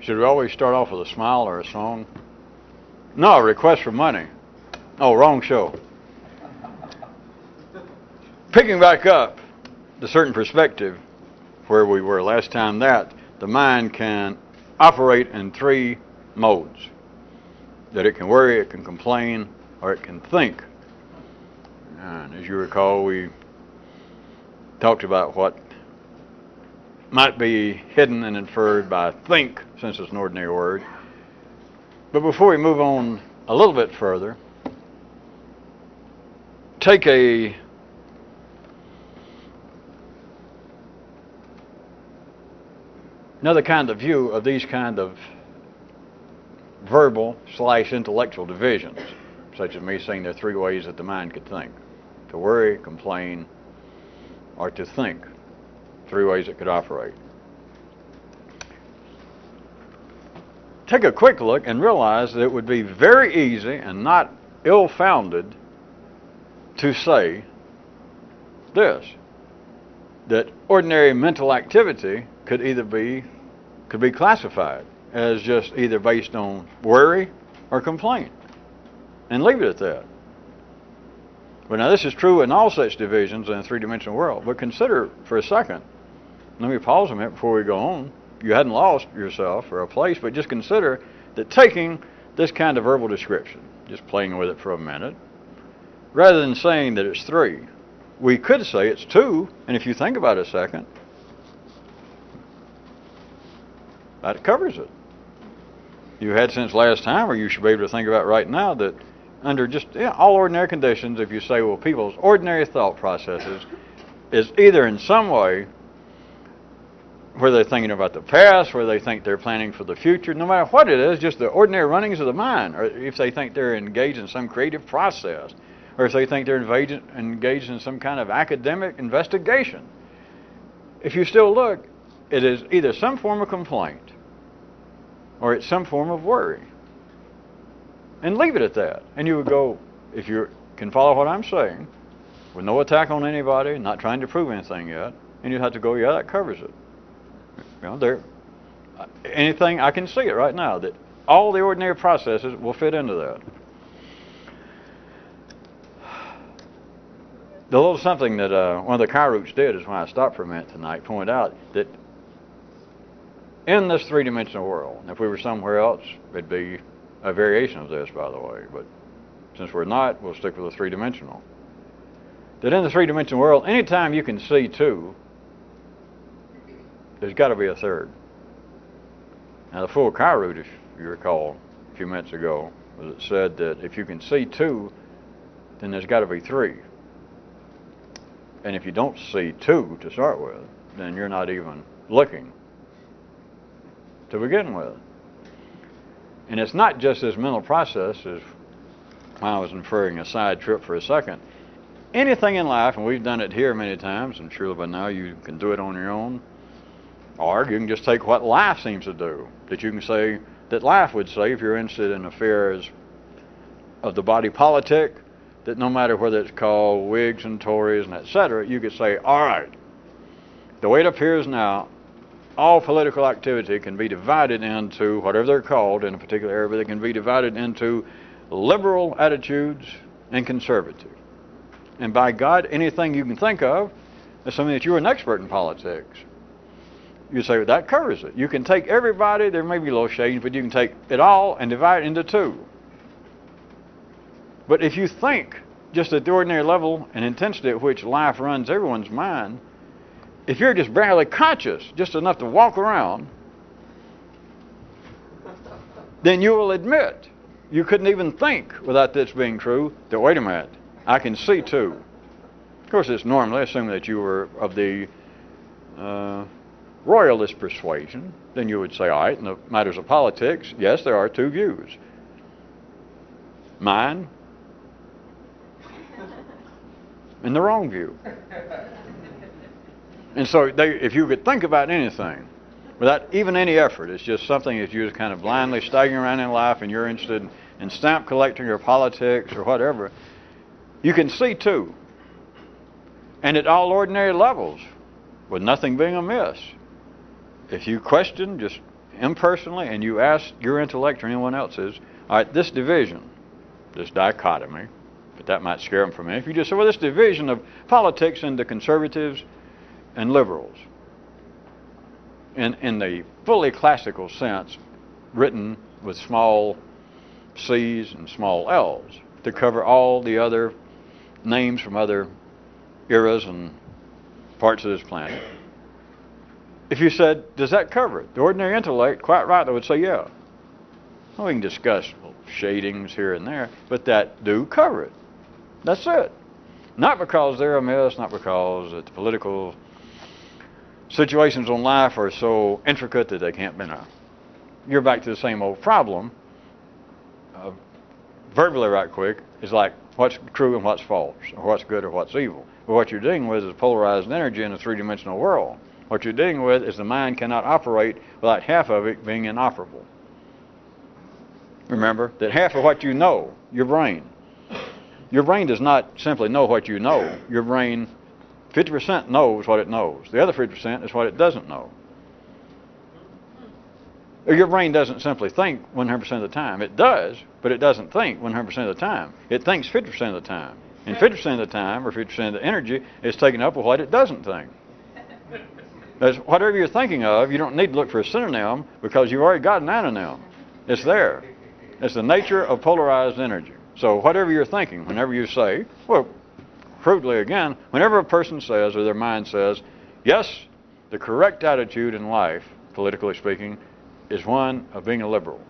Should we always start off with a smile or a song? No, a request for money. Oh, wrong show. Picking back up the certain perspective where we were last time, that the mind can operate in three modes. That it can worry, it can complain, or it can think. And as you recall, we talked about what might be hidden and inferred by think, since it's an ordinary word. But before we move on a little bit further, take another kind of view of these kind of verbal/intellectual divisions, such as me saying there are three ways that the mind could think: to worry, complain, or to think. Three ways it could operate. Take a quick look and realize that it would be very easy and not ill-founded to say this, that ordinary mental activity could be classified as just either based on worry or complaint, and leave it at that. But now this is true in all such divisions in a three-dimensional world. But consider for a second, let me pause a minute before we go on. You hadn't lost yourself or a place, but just consider that taking this kind of verbal description, just playing with it for a minute, rather than saying that it's three, we could say it's two, and if you think about it a second, that covers it. You had since last time, or you should be able to think about right now, that under just all ordinary conditions, if you say, well, people's ordinary thought processes is either in some way where they're thinking about the past, where they think they're planning for the future, no matter what it is, just the ordinary runnings of the mind, or if they think they're engaged in some creative process, or if they think they're engaged in some kind of academic investigation. If you still look, it is either some form of complaint or it's some form of worry. And leave it at that. And you would go, if you can follow what I'm saying, with no attack on anybody, not trying to prove anything yet, and you'd have to go, yeah, that covers it. You know, anything, I can see it right now, that all the ordinary processes will fit into that. The little something that one of the Kyroots did is, when I stopped for a minute tonight, point out that in this three-dimensional world, and if we were somewhere else, it'd be a variation of this, by the way, but since we're not, we'll stick with the three-dimensional. That in the three-dimensional world, anytime you can see two, there's got to be a third. Now, the full Kyroot, if you recall a few minutes ago, was it said that if you can see two, then there's got to be three. And if you don't see two to start with, then you're not even looking to begin with. And it's not just this mental process, as I was inferring a side trip for a second. Anything in life, and we've done it here many times, and surely by now you can do it on your own, or you can just take what life seems to do, that you can say, that life would say, if you're interested in affairs of the body politic, that no matter whether it's called Whigs and Tories and etc., you could say, all right, the way it appears now, all political activity can be divided into, whatever they're called in a particular area, but they can be divided into liberal attitudes and conservative. And by God, anything you can think of is something that you're an expert in politics. You say, well, that covers it. You can take everybody, there may be little shadings, but you can take it all and divide it into two. But if you think just at the ordinary level and intensity at which life runs everyone's mind, if you're just barely conscious, just enough to walk around, then you will admit you couldn't even think, without this being true, that, wait a minute, I can see two. Of course, it's normally, assuming that you were of the royalist persuasion, then you would say, all right, in the matters of politics, yes, there are two views. Mine and the wrong view. And so if you could think about anything without even any effort, it's just something that you're just kind of blindly staggering around in life and you're interested in stamp collecting or politics or whatever, you can see two. And at all ordinary levels, with nothing being amiss. If you question just impersonally and you ask your intellect or anyone else's, all right, this division, this dichotomy, but that might scare them from me. If you just say, well, this division of politics into conservatives and liberals, in the fully classical sense, written with small c's and small l's to cover all the other names from other eras and parts of this planet. If you said, does that cover it? The ordinary intellect, quite rightly, would say, yeah. Well, we can discuss shadings here and there, but that do cover it. That's it. Not because they're a mess, not because the political situations in life are so intricate that they can't be known. You're back to the same old problem. Verbally right quick is like what's true and what's false, or what's good or what's evil. But what you're dealing with is polarized energy in a three-dimensional world. What you're dealing with is the mind cannot operate without half of it being inoperable. Remember that half of what you know, your brain does not simply know what you know. Your brain, 50% knows what it knows. The other 50% is what it doesn't know. Your brain doesn't simply think 100% of the time. It does, but it doesn't think 100% of the time. It thinks 50% of the time. And 50% of the time, or 50% of the energy, is taken up with what it doesn't think. That's whatever you're thinking of, you don't need to look for a synonym because you've already got an anonym. It's there. It's the nature of polarized energy. So whatever you're thinking, whenever you say, well, crudely again, whenever a person says or their mind says, yes, the correct attitude in life, politically speaking, is one of being a liberal,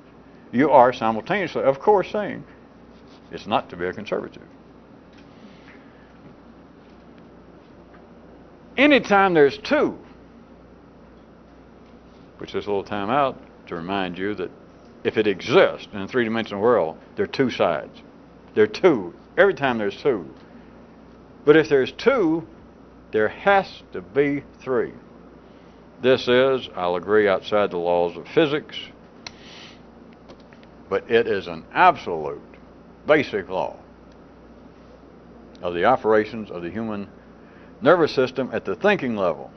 you are simultaneously, of course, saying it's not to be a conservative. Anytime there's two, which is a little time out to remind you that if it exists in a three-dimensional world, there are two sides. There are two. Every time there's two. But if there's two, there has to be three. This is, I'll agree, outside the laws of physics, but it is an absolute basic law of the operations of the human nervous system at the thinking level.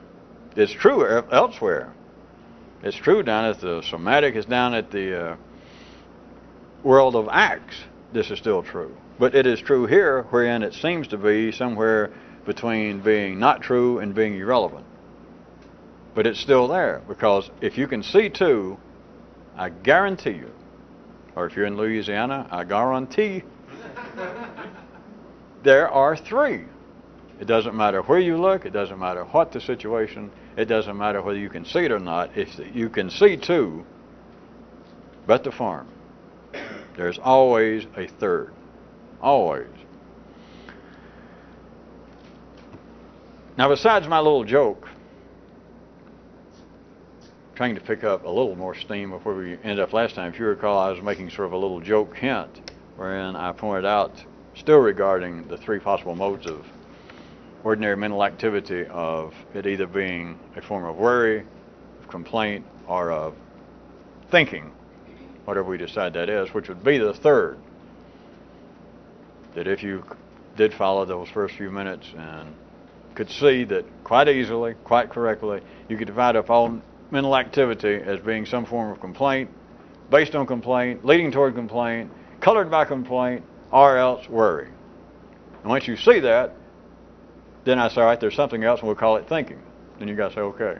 It's true elsewhere. It's true down at the somatic, it's down at the world of acts. This is still true. But it is true here, wherein it seems to be somewhere between being not true and being irrelevant. But it's still there, because if you can see two, I guarantee you, or if you're in Louisiana, I guarantee there are three. It doesn't matter where you look, it doesn't matter what the situation, it doesn't matter whether you can see it or not. If you can see two, but the farm, there's always a third. Always. Now, besides my little joke, trying to pick up a little more steam of where we ended up last time. If you recall, I was making sort of a little joke hint wherein I pointed out, still regarding the three possible modes of ordinary mental activity, of it either being a form of worry, of complaint, or of thinking, whatever we decide that is, which would be the third. That if you did follow those first few minutes and could see that quite easily, quite correctly, you could divide up all mental activity as being some form of complaint, based on complaint, leading toward complaint, colored by complaint, or else worry. And once you see that, then I say, all right, there's something else, and we'll call it thinking. Then you got to say, okay.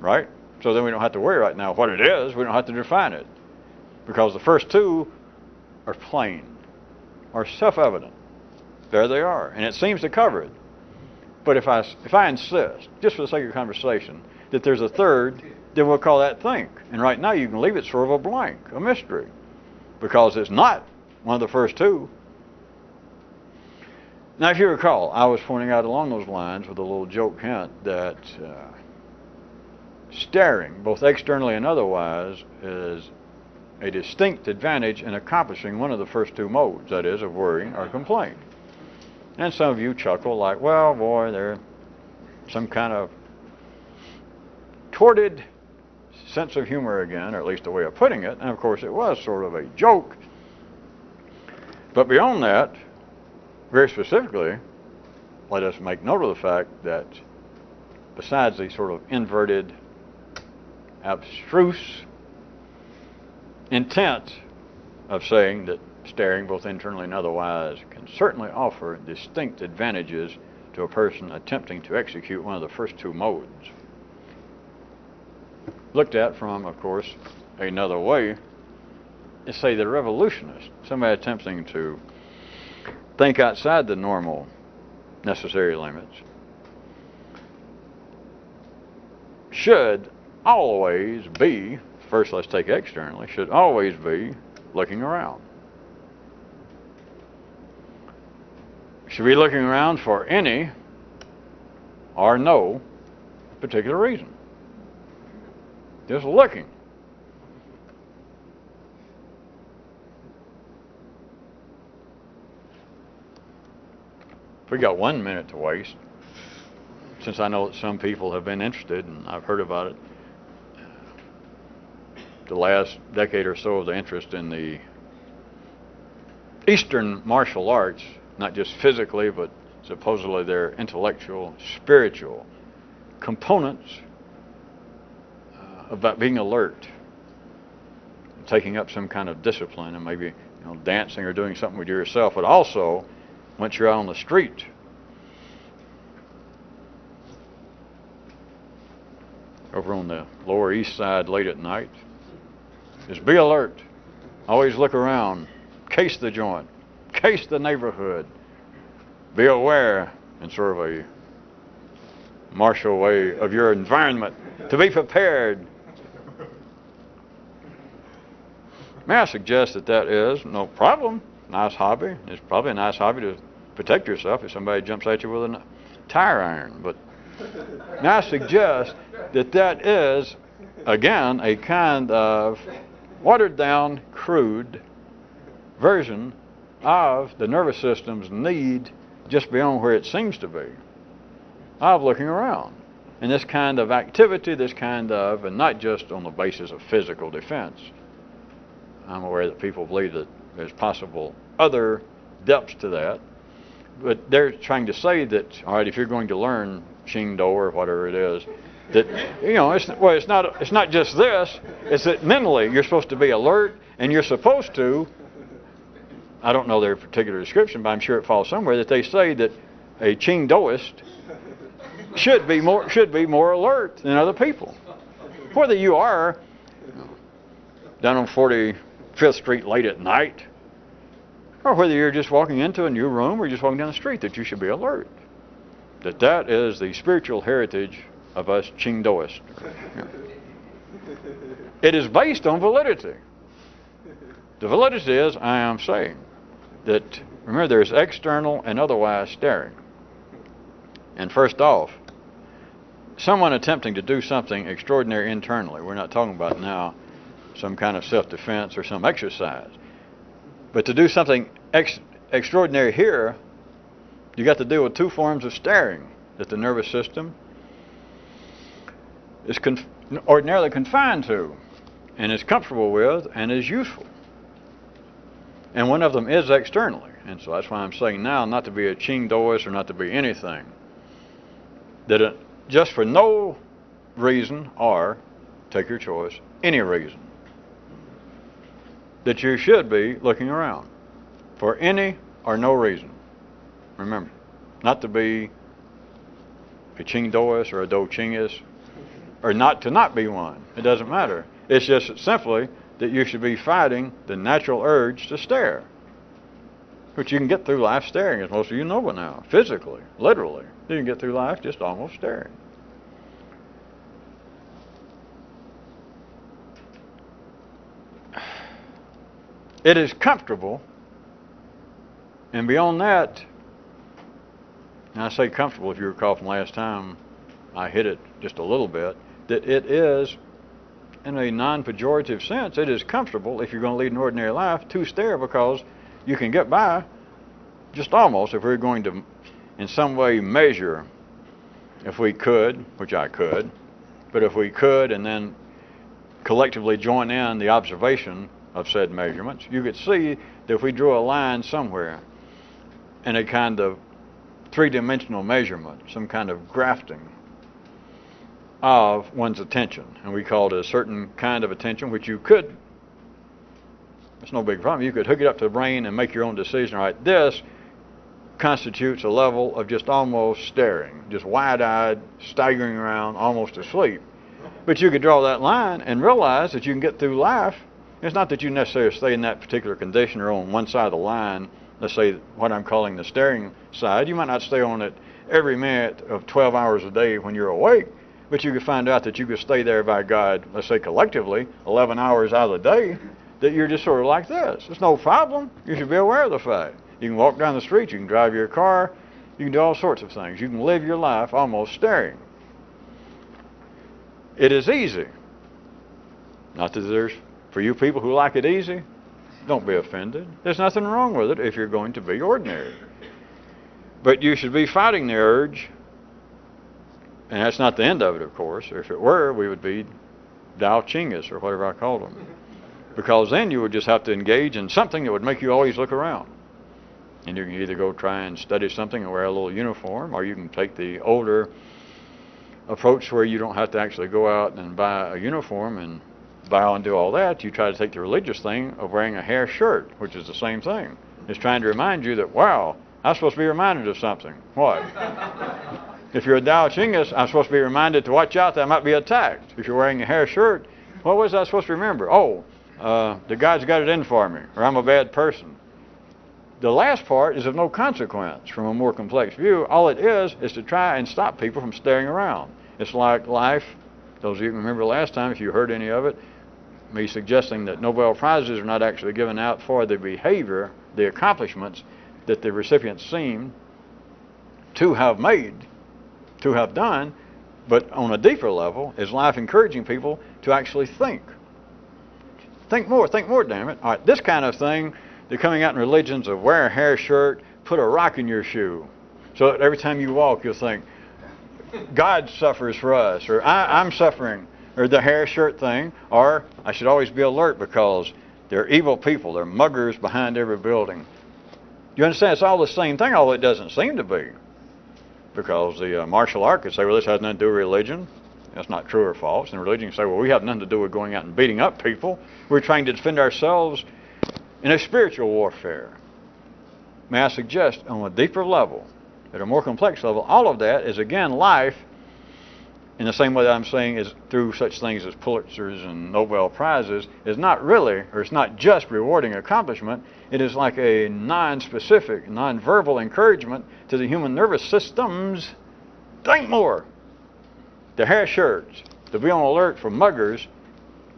Right? So then we don't have to worry right now what it is. We don't have to define it. Because the first two are plain, are self-evident. There they are. And it seems to cover it. But if I insist, just for the sake of conversation, that there's a third, then we'll call that think. And right now you can leave it sort of a blank, a mystery, because it's not one of the first two. Now, if you recall, I was pointing out along those lines with a little joke hint that staring, both externally and otherwise, is a distinct advantage in accomplishing one of the first two modes, that is, of worrying or complaint. And some of you chuckle like, well, boy, there's some kind of tortured sense of humor again, or at least a way of putting it. And of course it was sort of a joke. But beyond that, very specifically, let us make note of the fact that besides the sort of inverted, abstruse intent of saying that staring, both internally and otherwise, can certainly offer distinct advantages to a person attempting to execute one of the first two modes. Looked at from, of course, another way, is say the revolutionist, somebody attempting to think outside the normal necessary limits, should always be, first let's take externally, should always be looking around. Should be looking around for any or no particular reason. Just looking. If we got 1 minute to waste, since I know that some people have been interested and I've heard about it, the last decade or so of the interest in the Eastern martial arts, not just physically, but supposedly their intellectual, spiritual components about being alert, taking up some kind of discipline, and maybe dancing or doing something with yourself, but also once you're out on the street, over on the Lower East Side late at night, is be alert. Always look around. Case the joint. Case the neighborhood. Be aware in sort of a martial way of your environment. To be prepared. May I suggest that that is no problem. Nice hobby. It's probably a nice hobby to protect yourself if somebody jumps at you with a tire iron. But may I suggest that that is, again, a kind of watered down, crude version of the nervous system's need, just beyond where it seems to be, of looking around. And this kind of activity, and not just on the basis of physical defense. I'm aware that people believe that there's possible other depths to that, but they're trying to say that, all right, if you're going to learn Qing Do or whatever it is, that it's not just this, it's that mentally you're supposed to be alert, and you're supposed to, I don't know their particular description, but I'm sure it falls somewhere, that they say that a Qing Doist should be more alert than other people. Whether you are down on 45th Street late at night, or whether you're just walking into a new room or just walking down the street, that you should be alert. That is the spiritual heritage of us Qing Doists. It is based on validity. The validity is, I am saying, that, remember, there's external and otherwise staring. And first off, someone attempting to do something extraordinary internally, we're not talking about now some kind of self-defense or some exercise, but to do something extraordinary here, you got to deal with two forms of staring that the nervous system is ordinarily confined to, and is comfortable with, and is useful. And one of them is externally. And so that's why I'm saying now not to be a Qing Doist or not to be anything. That just for no reason, or, take your choice, any reason, that you should be looking around. For any or no reason. Remember, not to be a Qing Doist or a Do Qingist, or not to not be one. It doesn't matter. It's just simply that you should be fighting the natural urge to stare. Which you can get through life staring, as most of you know by now. Physically, literally. You can get through life just almost staring. It is comfortable, and beyond that, and I say comfortable, if you recall from last time, I hit it just a little bit, that it is, in a non-pejorative sense, it is comfortable, if you're going to lead an ordinary life, to stare, because you can get by just almost, if we're going to in some way measure, if we could, which I could, but if we could and then collectively join in the observation of said measurements, you could see that if we drew a line somewhere in a kind of three-dimensional measurement, some kind of grafting of one's attention, and we called it a certain kind of attention which you could It's no big problem. You could hook it up to the brain and make your own decision. All right, this constitutes a level of just almost staring, just wide-eyed, staggering around, almost asleep. But you could draw that line and realize that you can get through life. It's not that you necessarily stay in that particular condition or on one side of the line, let's say what I'm calling the staring side. You might not stay on it every minute of 12 hours a day when you're awake, but you could find out that you could stay there by God, let's say collectively, 11 hours out of the day, that you're just sort of like this. It's no problem. You should be aware of the fact. You can walk down the street, you can drive your car, you can do all sorts of things. You can live your life almost staring. It is easy. Not that there's, for you people who like it easy, don't be offended. There's nothing wrong with it if you're going to be ordinary. But you should be fighting the urge, and that's not the end of it, of course. If it were, we would be Tao Chingas or whatever I called them. Because then you would just have to engage in something that would make you always look around. And you can either go try and study something and wear a little uniform, or you can take the older approach where you don't have to actually go out and buy a uniform and vow and do all that. You try to take the religious thing of wearing a hair shirt, which is the same thing. It's trying to remind you that, wow, I'm supposed to be reminded of something. What? If you're a Tao Chingas, I'm supposed to be reminded to watch out that I might be attacked. If you're wearing a hair shirt, what was I supposed to remember? Oh, the God's got it in for me, or I'm a bad person. The last part is of no consequence from a more complex view. All it is to try and stop people from staring around. It's like life. Those of you who remember last time, if you heard any of it, me suggesting that Nobel Prizes are not actually given out for the behavior, the accomplishments that the recipients seem to have made, to have done, but on a deeper level, is life encouraging people to actually think. Think more, damn it. All right, this kind of thing, they're coming out in religions of wear a hair shirt, put a rock in your shoe. So that every time you walk, you'll think, God suffers for us, or I'm suffering, or the hair shirt thing, or I should always be alert because they're evil people, they're muggers behind every building. You understand? It's all the same thing, although it doesn't seem to be. Because the martial art could say, well, this has nothing to do with religion. That's not true or false. And religion can say, well, we have nothing to do with going out and beating up people. We're trying to defend ourselves in a spiritual warfare. May I suggest, on a deeper level, at a more complex level, all of that is, again, life, in the same way that I'm saying is through such things as Pulitzers and Nobel Prizes, is not really, or it's not just rewarding accomplishment. It is like a non-specific, non-verbal encouragement to the human nervous systems. Think more. The hair shirts, to be on alert for muggers,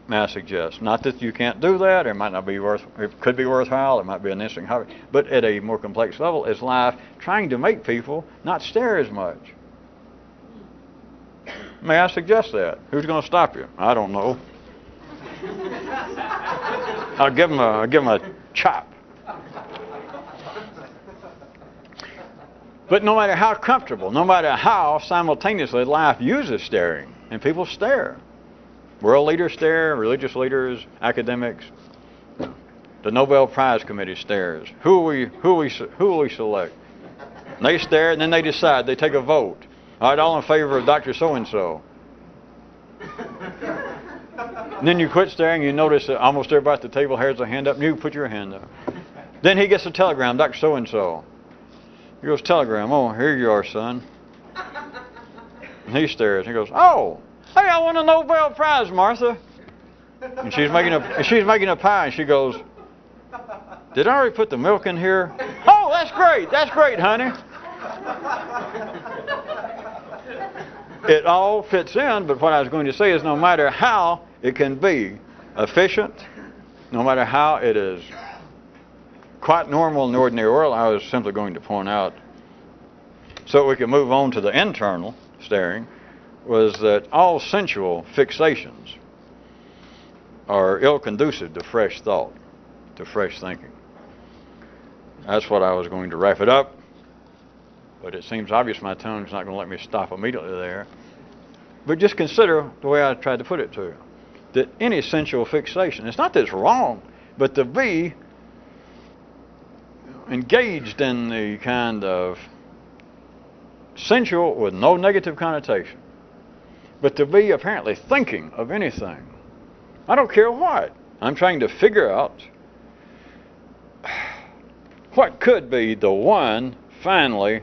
may I suggest. Not that you can't do that, or it might not be it could be worthwhile, it might be an interesting hobby, but at a more complex level is life trying to make people not stare as much. May I suggest that? Who's going to stop you? I don't know. I'll give him a chop. But no matter how comfortable, no matter how simultaneously life uses staring, and people stare. World leaders stare, religious leaders, academics. The Nobel Prize Committee stares. Who will we select? They stare, and then they decide. They take a vote. All right, all in favor of Dr. So-and-so. And then you quit staring, you notice that almost everybody at the table has their hand up, and you put your hand up. Then he gets a telegram, Dr. So-and-so. He goes, telegram, oh, here you are, son. And he stares, he goes, oh, hey, I won a Nobel Prize, Martha. And she's making a pie, and she goes, did I already put the milk in here? Oh, that's great, honey. It all fits in, but what I was going to say is no matter how it can be efficient, no matter how it is quite normal in the ordinary world, I was simply going to point out, so we can move on to the internal staring, was that all sensual fixations are ill-conducive to fresh thought, to fresh thinking. That's what I was going to wrap it up. But it seems obvious my tongue's not going to let me stop immediately there. But just consider the way I tried to put it to you. That any sensual fixation, it's not that it's wrong, but to be engaged in the kind of sensual with no negative connotation, but to be apparently thinking of anything. I don't care what. I'm trying to figure out what could be the one, finally,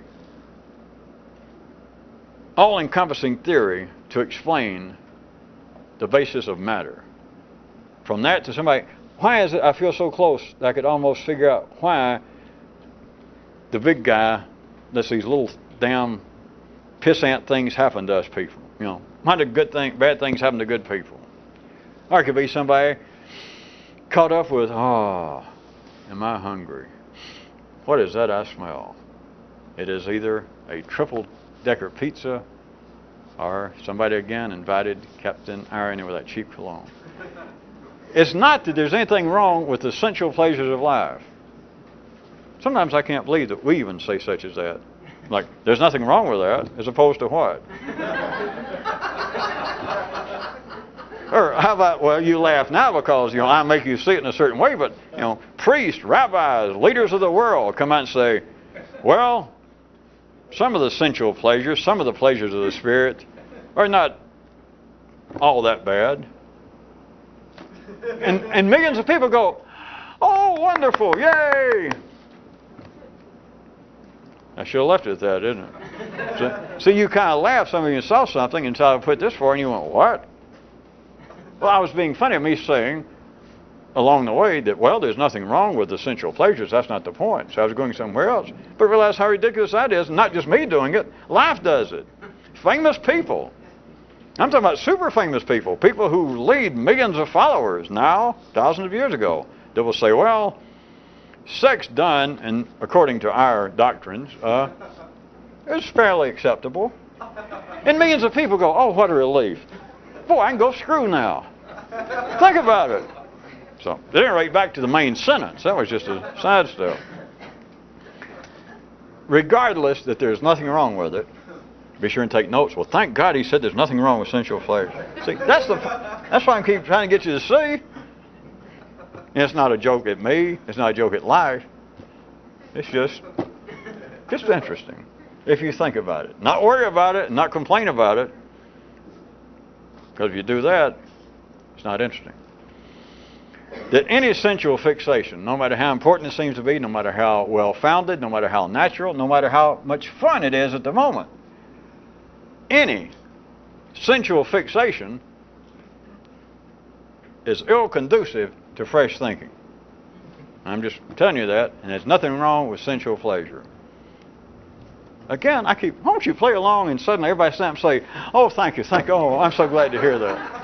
all-encompassing theory to explain the basis of matter? From that to somebody, why is it I feel so close that I could almost figure out why the big guy lets these little damn pissant things happen to us people? You know, why do bad things happen to good people? Or it could be somebody caught up with, oh, am I hungry? What is that I smell? It is either a triple-decker pizza or somebody again invited Captain Irony with that cheap cologne. It's not that there's anything wrong with the sensual pleasures of life. Sometimes I can't believe that we even say such as that. Like, there's nothing wrong with that, as opposed to what? Or how about, well, you laugh now because, you know, I make you see it in a certain way, but, you know, priests, rabbis, leaders of the world come out and say, well, some of the sensual pleasures, some of the pleasures of the spirit are not all that bad. And millions of people go, oh, wonderful, yay! I should have left it at that, didn't it? So you kind of laughed, some of you saw something, and so I put this for, and you went, what? Well, I was being funny of me saying along the way that, well, there's nothing wrong with the sensual pleasures. That's not the point. So I was going somewhere else. But realize how ridiculous that is. Not just me doing it. Life does it. Famous people. I'm talking about super famous people. People who lead millions of followers now, thousands of years ago, that will say, well, sex done, and according to our doctrines, is fairly acceptable. And millions of people go, oh, what a relief. Boy, I can go screw now. Think about it. So, at any rate, back to the main sentence. That was just a side step. Regardless that there's nothing wrong with it, be sure and take notes. Well, thank God he said there's nothing wrong with sensual pleasure. See, that's why I keep trying to get you to see. And it's not a joke at me. It's not a joke at life. It's just interesting if you think about it. Not worry about it, not complain about it. Because if you do that, it's not interesting. That any sensual fixation, no matter how important it seems to be, no matter how well-founded, no matter how natural, no matter how much fun it is at the moment, any sensual fixation is ill-conducive to fresh thinking. I'm just telling you that, and there's nothing wrong with sensual pleasure. Again, why don't you play along and suddenly everybody stand up and say, oh, thank you, oh, I'm so glad to hear that.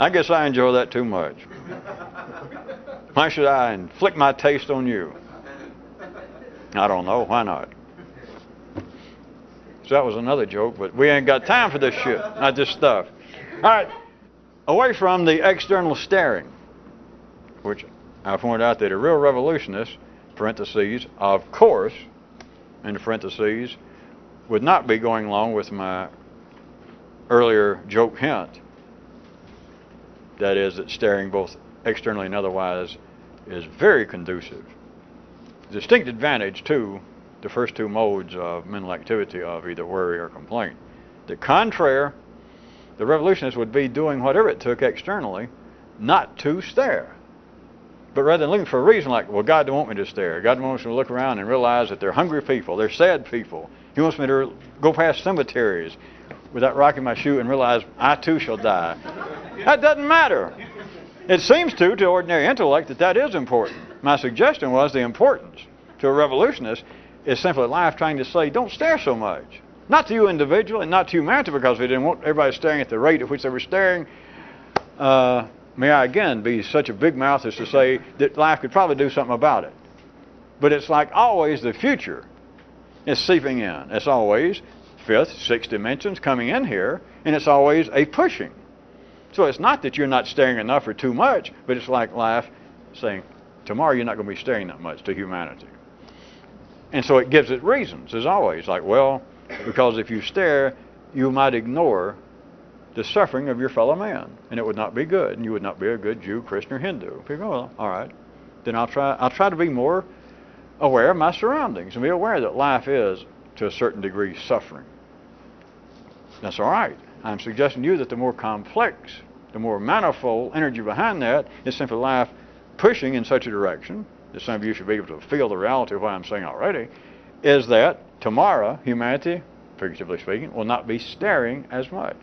I guess I enjoy that too much. Why should I inflict my taste on you? I don't know, why not? So that was another joke, but we ain't got time for this shit, not this stuff. All right, away from the external staring, which I pointed out that a real revolutionist, parentheses, of course, in the parentheses, would not be going along with my earlier joke hint. That is, that staring both externally and otherwise is very conducive. Distinct advantage to the first two modes of mental activity of either worry or complaint. The contrary, the revolutionist would be doing whatever it took externally not to stare. But rather than looking for a reason like, well, God don't want me to stare. God wants me to look around and realize that they're hungry people, they're sad people. He wants me to go past cemeteries without rocking my shoe and realize I too shall die. That doesn't matter. It seems to ordinary intellect that is important. My suggestion was the importance to a revolutionist is simply life trying to say, don't stare so much. Not to you individually and not to humanity, because we didn't want everybody staring at the rate at which they were staring. May I again be such a big mouth as to say that life could probably do something about it. But it's like always the future is seeping in. It's always fifth, sixth dimensions coming in here, and it's always a pushing. So it's not that you're not staring enough or too much, but it's like life saying, tomorrow you're not going to be staring that much to humanity. And so it gives it reasons, as always, like, well, because if you stare, you might ignore the suffering of your fellow man, and it would not be good, and you would not be a good Jew, Christian, or Hindu. People go, well, all right, then I'll try to be more aware of my surroundings and be aware that life is, to a certain degree, suffering. That's all right. I'm suggesting to you that the more complex, the more manifold energy behind that is simply life pushing in such a direction that some of you should be able to feel the reality of what I'm saying already, is that tomorrow, humanity, figuratively speaking, will not be staring as much.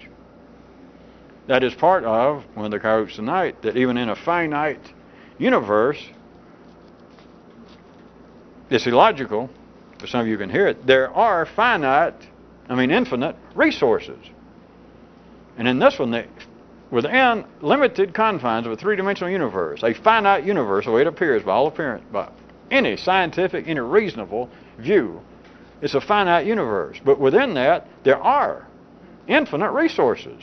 That is part of one of the Kyroots tonight, that even in a finite universe, it's illogical, but some of you can hear it, there are infinite resources. And in this one, within limited confines of a three-dimensional universe, a finite universe, the way it appears by all appearance, by any scientific, any reasonable view, it's a finite universe. But within that, there are infinite resources.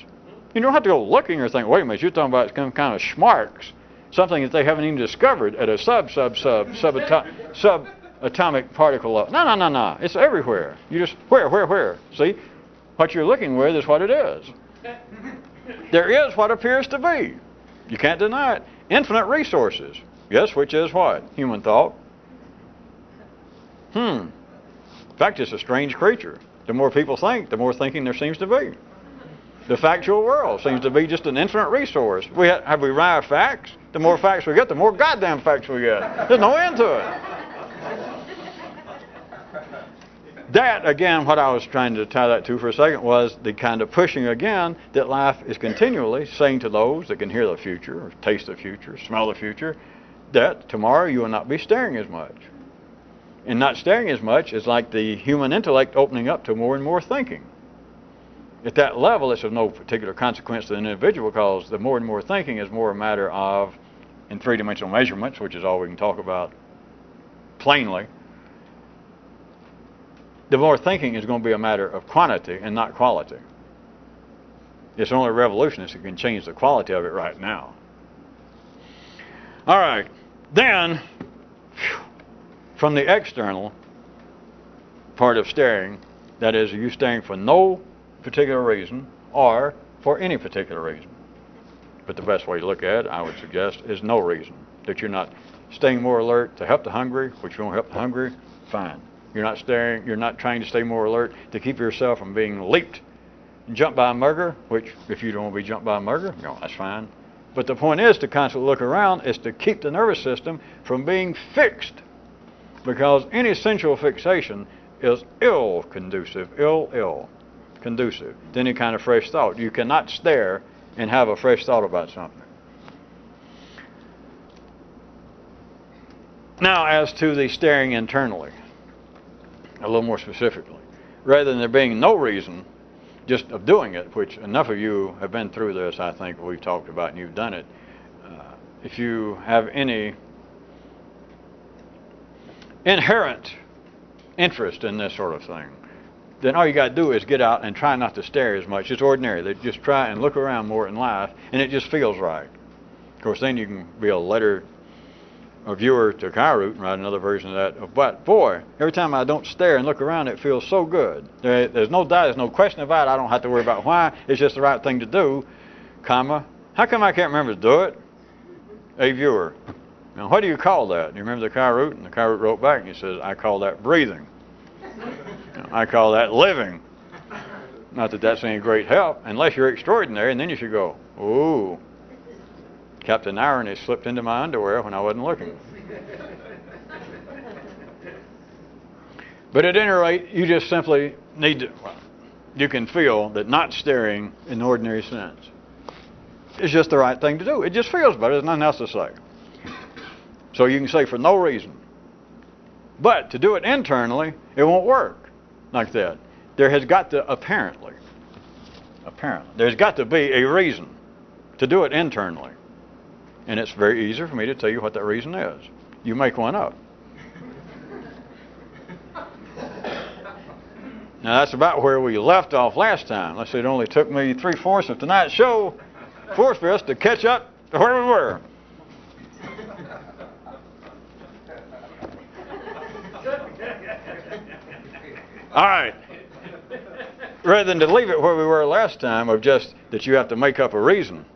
You don't have to go looking or think, wait a minute, you're talking about some kind of schmarks, something that they haven't even discovered at a subatomic particle level. No. It's everywhere. You just, where? See? What you're looking with is what it is. There is what appears to be. You can't deny it. Infinite resources. Yes, which is what? Human thought. In fact, it's a strange creature. The more people think, the more thinking there seems to be. The factual world seems to be just an infinite resource. Have we arrived facts? The more facts we get, the more goddamn facts we get. There's no end to it. That, again, what I was trying to tie that to for a second was the kind of pushing again that life is continually saying to those that can hear the future, or taste the future, smell the future, that tomorrow you will not be staring as much. And not staring as much is like the human intellect opening up to more and more thinking. At that level, it's of no particular consequence to the individual, because the more and more thinking is more a matter of, in three-dimensional measurements, which is all we can talk about plainly, the more thinking is going to be a matter of quantity and not quality. It's only revolutionists who can change the quality of it right now. All right. Then, from the external part of staring, that is, are you staring for no particular reason or for any particular reason? But the best way to look at it, I would suggest, is no reason. That you're not staying more alert to help the hungry, which won't help the hungry, fine. You're not trying to stay more alert to keep yourself from being leaped and jumped by a mugger, which if you don't want to be jumped by a mugger, that's fine. But the point is to constantly look around is to keep the nervous system from being fixed, because any sensual fixation is conducive to any kind of fresh thought. You cannot stare and have a fresh thought about something. Now, as to the staring internally, a little more specifically, rather than there being no reason just of doing it, which enough of you have been through this, I think we've talked about, and you've done it. If you have any inherent interest in this sort of thing, then all you got to do is get out and try not to stare as much. It's ordinary. They just try and look around more in life, and it just feels right. Of course, then you can be a viewer to Kyroot and write another version of that. But boy, every time I don't stare and look around, it feels so good. There's no doubt, there's no question about it. I don't have to worry about why. It's just the right thing to do, comma. How come I can't remember to do it? A viewer. Now, what do you call that? You remember the Kyroot? And the Kyroot wrote back and he says, I call that breathing. I call that living. Not that that's any great help, unless you're extraordinary, and then you should go, ooh, Captain Irony slipped into my underwear when I wasn't looking. But at any rate, you just simply need to, you can feel that not staring in the ordinary sense is just the right thing to do. It just feels better. There's nothing else to say. So you can say for no reason. But to do it internally, it won't work like that. There has got to, apparently, there's got to be a reason to do it internally. And it's very easy for me to tell you what that reason is. You make one up. Now that's about where we left off last time. Let's say it only took me 3/4 of tonight's show, 4/5 to catch up to where we were. All right. Rather than to leave it where we were last time, of just that you have to make up a reason,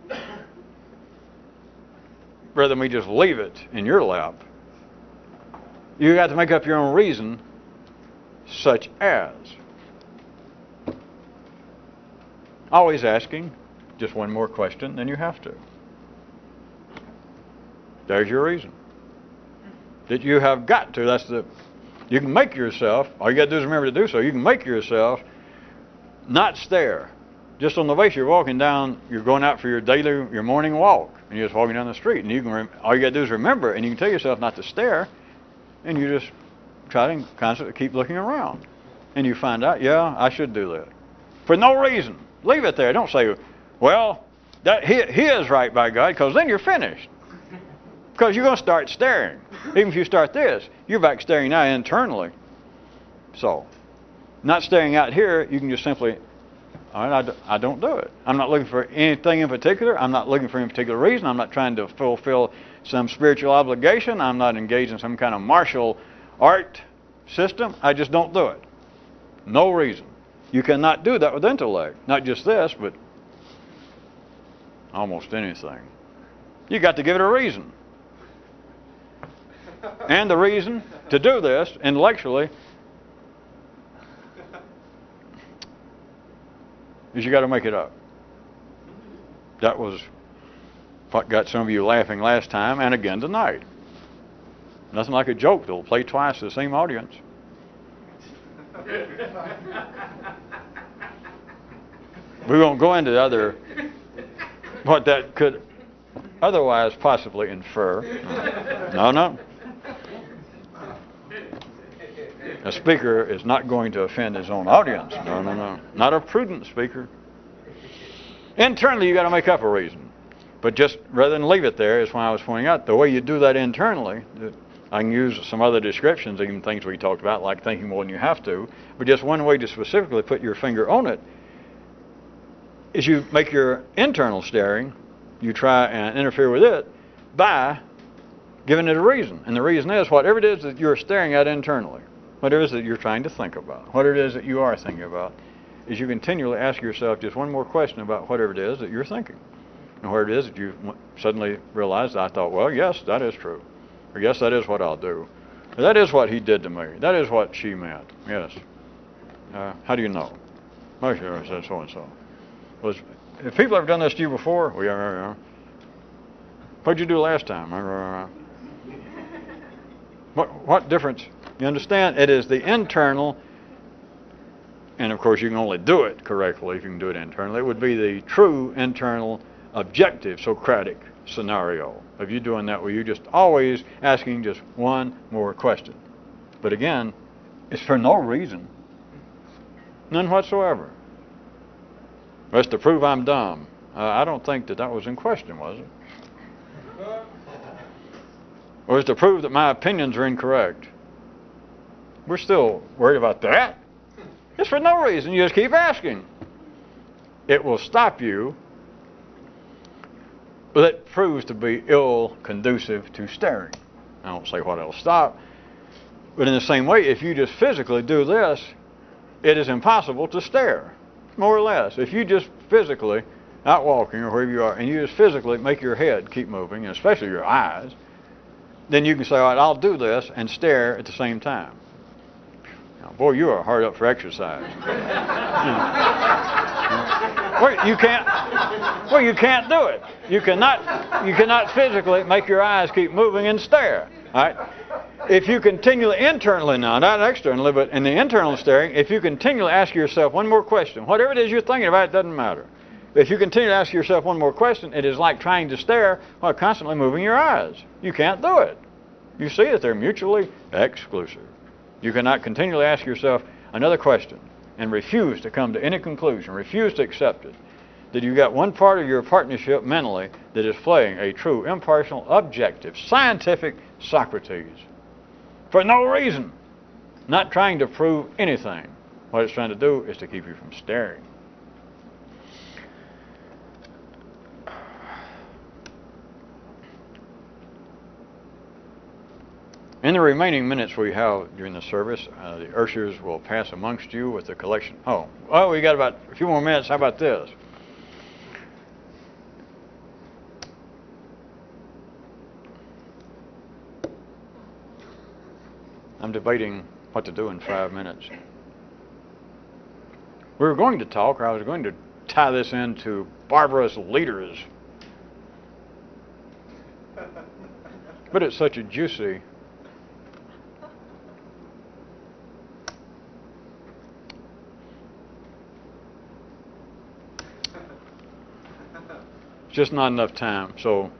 rather than me just leave it in your lap, you got to make up your own reason, such as always asking just one more question than you have to. There's your reason. that you have got to. You can make yourself, all you got to do is remember to do so, you can make yourself not stare. Just on the way you're walking down, you're going out for your morning walk, and you're just walking down the street, and all you got to do is remember, and you can tell yourself not to stare, and you just try to constantly keep looking around. And you find out, yeah, I should do that. For no reason. Leave it there. Don't say, well, that he is right by God, because then you're finished. Because you're going to start staring. Even if you start this, you're back staring now internally. So, not staring out here, you can just simply, all right, I don't do it. I'm not looking for anything in particular. I'm not looking for any particular reason. I'm not trying to fulfill some spiritual obligation. I'm not engaged in some kind of martial art system. I just don't do it. No reason. You cannot do that with intellect. Not just this, but almost anything. You got to give it a reason. And the reason to do this intellectually is you got to make it up. That was what got some of you laughing last time and again tonight. Nothing like a joke that'll play twice to the same audience. We won't go into what that could otherwise possibly infer. No. A speaker is not going to offend his own audience. No. Not a prudent speaker. Internally, you got to make up a reason. But just rather than leave it there, is when I was pointing out, the way you do that internally, I can use some other descriptions, even things we talked about, like thinking more than you have to, but just one way to specifically put your finger on it is you make your internal staring, you try and interfere with it by giving it a reason. And the reason is whatever it is that you're staring at internally, whatever it is that you're trying to think about, whatever it is that you are thinking about, is you continually ask yourself just one more question about whatever it is that you're thinking. And whatever it is that you suddenly realize, I thought, well, yes, that is true. Or yes, that is what I'll do. Or, that is what he did to me. That is what she meant. Yes. How do you know? Oh, sure, I said so-and-so. Have people ever done this to you before? Well, yeah. What'd you do last time? What difference? You understand? It is the internal, and of course you can only do it correctly if you can do it internally. It would be the true internal objective Socratic scenario of you doing that, where you're just always asking just one more question. But again, it's for no reason. None whatsoever. That's to prove I'm dumb. I don't think that was in question, was it? Or is to prove that my opinions are incorrect? We're still worried about that. It's for no reason. You just keep asking. It will stop you, but it proves to be ill conducive to staring. I don't say what it'll stop, but in the same way, if you just physically do this, it is impossible to stare, more or less. If you just physically, out walking or wherever you are, and you just physically make your head keep moving, and especially your eyes, then you can say, all right, I'll do this and stare at the same time. Now, boy, you are hard up for exercise. Well, you can't do it. You cannot physically make your eyes keep moving and stare. All right? If you continually, internally now, not externally, but in the internal staring, if you continually ask yourself one more question, whatever it is you're thinking about, it doesn't matter. If you continue to ask yourself one more question, it is like trying to stare while constantly moving your eyes. You can't do it. You see that they're mutually exclusive. You cannot continually ask yourself another question and refuse to come to any conclusion, refuse to accept it, that you've got one part of your partnership mentally that is playing a true, impartial, objective, scientific Socrates. For no reason. Not trying to prove anything. What it's trying to do is to keep you from staring. In the remaining minutes we have during the service, the ushers will pass amongst you with the collection. Oh, we got about a few more minutes. How about this? I'm debating what to do in 5 minutes. We were going to talk, or I was going to tie this into barbarous leaders. But it's such a juicy just not enough time. So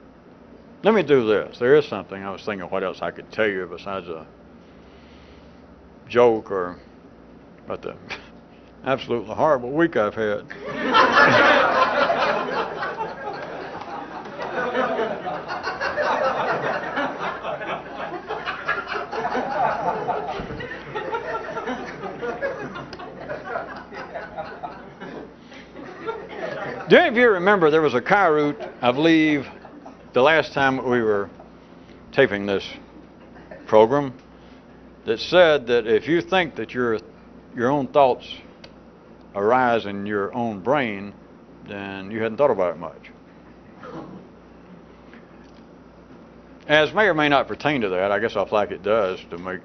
let me do this. There is something. I was thinking what else I could tell you besides a joke or about the absolutely horrible week I've had. Do any of you remember there was a Kyroot, I believe, the last time we were taping this program, that said that if you think that your own thoughts arise in your own brain, then you hadn't thought about it much. As may or may not pertain to that, I guess I feel like it does to make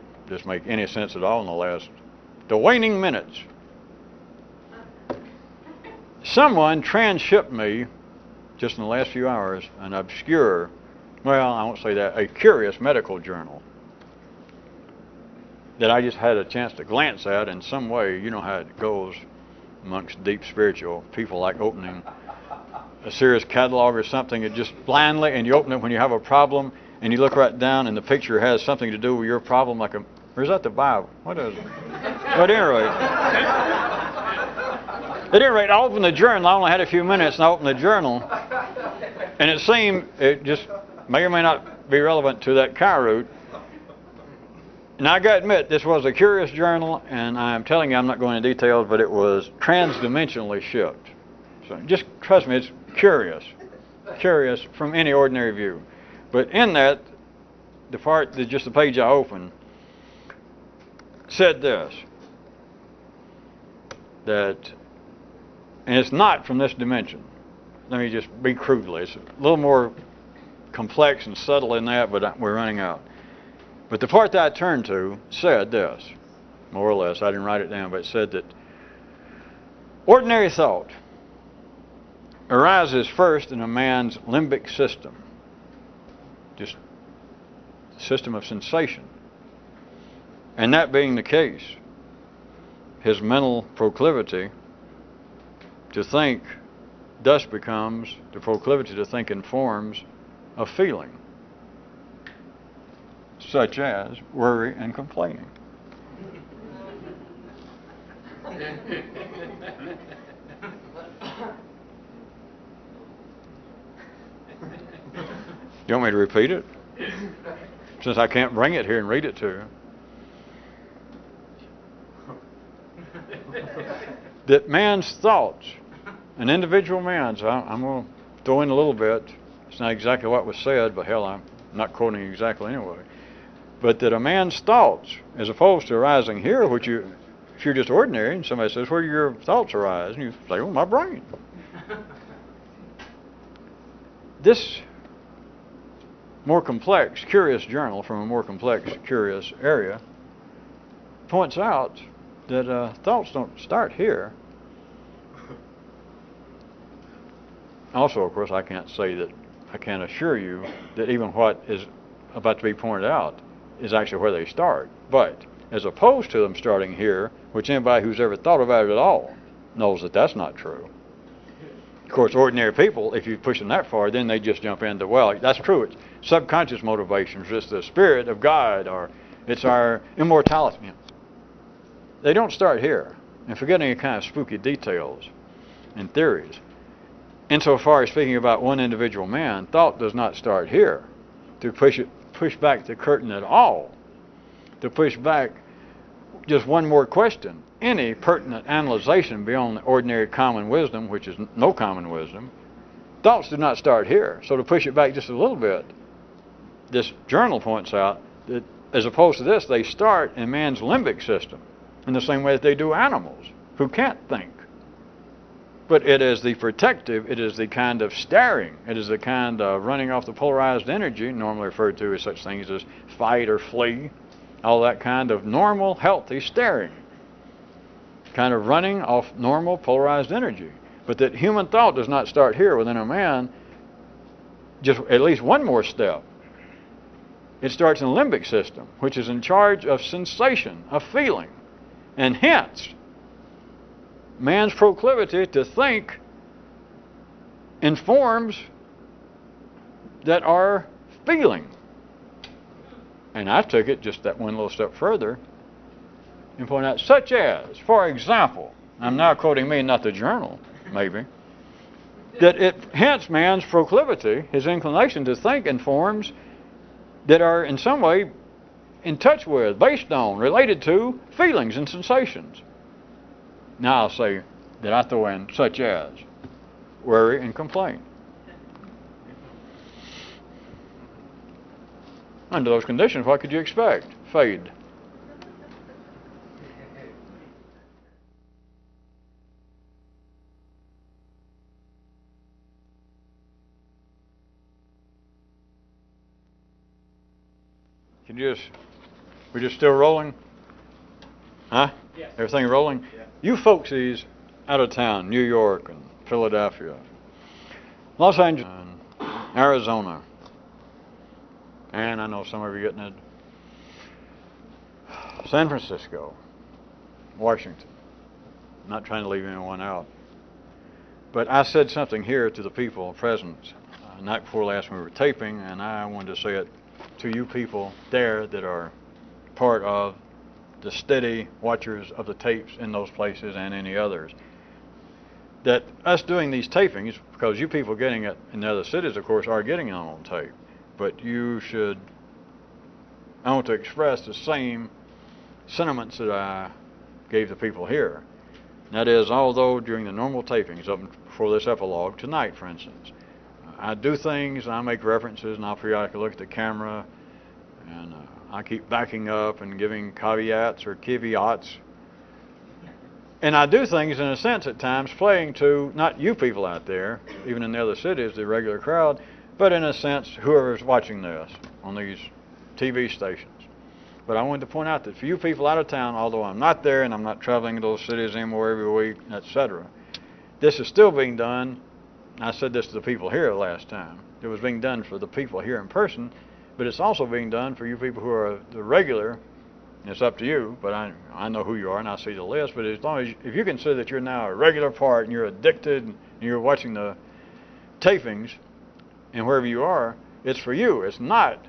any sense at all in the waning minutes. Someone transshipped me, just in the last few hours, an obscure, well, I won't say that, a curious medical journal that I just had a chance to glance at in some way. You know how it goes amongst deep spiritual people, like opening a serious catalog or something, it just blindly, and you open it when you have a problem, and you look right down, and the picture has something to do with your problem, like or is that the Bible? What is it? Well, at any rate, I opened the journal. I only had a few minutes, and I opened the journal, and it seemed it just may or may not be relevant to that Kyroot. And I got to admit, this was a curious journal, and I'm telling you, I'm not going into details, but it was transdimensionally shipped. So just trust me, it's curious from any ordinary view. But in that, just the page I opened, said this, and it's not from this dimension. Let me just be crudely. It's a little more complex and subtle than that, but we're running out. But the part that I turned to said this, more or less. I didn't write it down, but it said that ordinary thought arises first in a man's limbic system, just system of sensation. And that being the case, his mental proclivity to think thus becomes, the proclivity to think informs a feeling, such as worry and complaining. You want me to repeat it? Since I can't bring it here and read it to you. That man's thoughts, an individual man's, I'm going to throw in a little bit. It's not exactly what was said, but hell, I'm not quoting exactly anyway. But that a man's thoughts, as opposed to arising here, which if you're just ordinary, and somebody says, where do your thoughts arise? And you say, oh, my brain. This more complex, curious journal from a more complex, curious area points out that thoughts don't start here. Also, of course, I can't assure you that even what is about to be pointed out is actually where they start. But as opposed to them starting here, which anybody who's ever thought about it at all knows that that's not true. Of course, ordinary people, if you push them that far, then they just jump into, well, that's true. It's subconscious motivations. It's the spirit of God, or it's our immortality. They don't start here. And forget any kind of spooky details and theories. Insofar as speaking about one individual man, thought does not start here. To push back the curtain at all, to push back just one more question, any pertinent analyzation beyond the ordinary common wisdom, which is no common wisdom, thoughts do not start here. So to push it back just a little bit, this journal points out that as opposed to this, they start in man's limbic system in the same way that they do animals who can't think. But it is the protective, it is the kind of staring, it is the kind of running off the polarized energy, normally referred to as such things as fight or flee, all that kind of normal, healthy staring, kind of running off normal polarized energy. But that human thought does not start here within a man, just at least one more step. It starts in the limbic system, which is in charge of sensation, of feeling, and hence man's proclivity to think informs that are feeling. And I took it just that one little step further and pointed out, such as, for example, I'm now quoting me, not the journal, maybe, that it hence man's proclivity, his inclination to think in forms that are in some way in touch with, based on, related to feelings and sensations. Now I'll say that I throw in such as worry and complaint. Under those conditions, what could you expect? Fade. We're just still rolling? Huh? Yeah. Everything rolling? Yeah. You folksies out of town, New York and Philadelphia, Los Angeles, and Arizona, and I know some of you getting it, San Francisco, Washington. I'm not trying to leave anyone out. But I said something here to the people present night before last when we were taping, and I wanted to say it to you people there that are part of the steady watchers of the tapes in those places and any others. That us doing these tapings, because you people getting it in the other cities, of course, are getting it on tape, but you should, I want to express the same sentiments that I gave the people here. That is, although during the normal tapings, up before this epilogue, tonight for instance, I do things, I make references, and I'll periodically look at the camera, and I keep backing up and giving caveats or caveats. And I do things in a sense at times playing to, not you people out there, even in the other cities, the regular crowd, but in a sense, whoever's watching this on these TV stations. But I wanted to point out that for you people out of town, although I'm not there and I'm not traveling to those cities anymore every week, etc., this is still being done. I said this to the people here last time. It was being done for the people here in person, but it's also being done for you people who are the regular. It's up to you, but I know who you are and I see the list. But as long as if you consider that you're now a regular part and you're addicted and you're watching the tapings and wherever you are, it's for you. It's not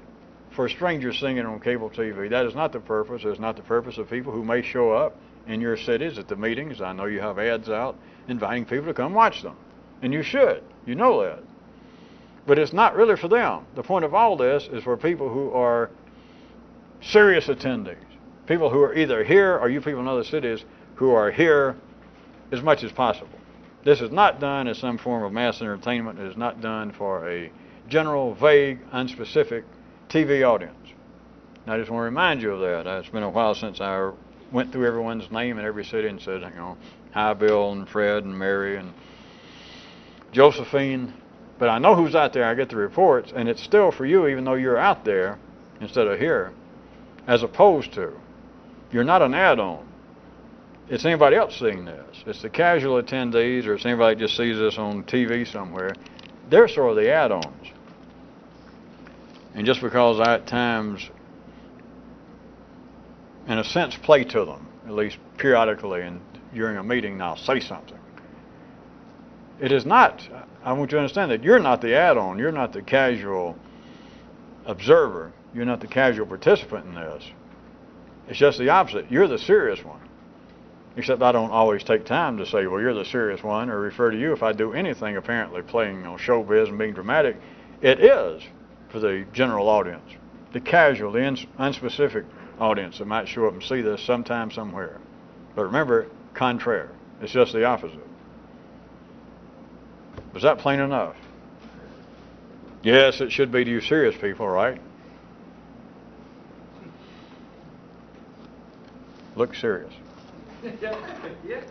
for strangers singing on cable TV. That is not the purpose. It's not the purpose of people who may show up in your cities at the meetings. I know you have ads out inviting people to come watch them. And you should. You know that. But it's not really for them. The point of all this is for people who are serious attendees. People who are either here or you people in other cities who are here as much as possible. This is not done as some form of mass entertainment. It is not done for a general, vague, unspecific TV audience. And I just want to remind you of that. It's been a while since I went through everyone's name in every city and said, you know, hi Bill and Fred and Mary and Josephine. But I know who's out there. I get the reports, and it's still for you, even though you're out there instead of here, as opposed to you're not an add-on. It's anybody else seeing this. It's the casual attendees, or it's anybody that just sees this on TV somewhere. They're sort of the add-ons. And just because I at times, in a sense, play to them, at least periodically, and during a meeting, and I'll say something. It is not, I want you to understand that you're not the add-on. You're not the casual observer. You're not the casual participant in this. It's just the opposite. You're the serious one. Except I don't always take time to say, well, you're the serious one, or refer to you if I do anything apparently playing on showbiz and being dramatic. It is for the general audience, the casual, the unspecific audience that might show up and see this sometime, somewhere. But remember, contraire. It's just the opposite. Was that plain enough? Yes, it should be to you serious people, right? Look serious. Yeah.